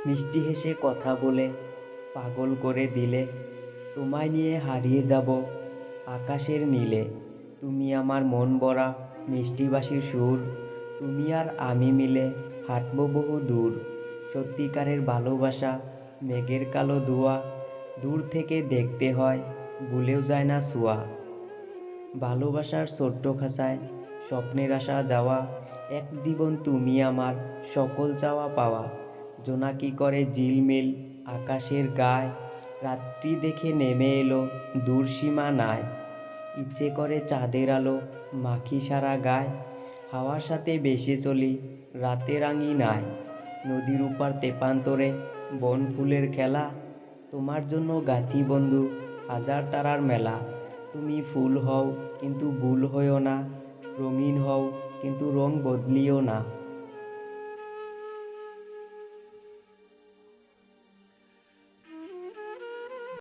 মিষ্টি হেসে কথা বলে পাগল করে দিলে, তোমায় নিয়ে হারিয়ে যাব আকাশের নীলে। তুমি আমার মন ভরা মিষ্টি বাঁশির সুর, তুমি আর আমি মিলে হাঁটব বহু দূর। সত্যিকারের ভালোবাসা মেঘের কালো ধোঁয়া, দূর থেকে দেখতে হয় ভুলেও যায় না ছোঁয়া। ভালোবাসার ছোট্ট খাঁচায় স্বপ্নের আসা যাওয়া, এক জীবন তুমি আমার সকল চাওয়া পাওয়া। জোনাকি করে ঝিলমিল আকাশের গায়, রাত্রি দেখে নেমে এলো দূর সীমানায়। ইচ্ছে করে চাঁদের আলো মাখি সারা গায়, হাওয়ার সাথে ভেসে চলি রাতের আঙিনায়। নদীর উপার তেপান্তরে বন ফুলের খেলা, তোমার জন্য গাঁথি বন্ধু হাজার তারার মেলা। তুমি ফুল হও কিন্তু ভুল হইও না, রঙিন হও কিন্তু রং বদলিও না।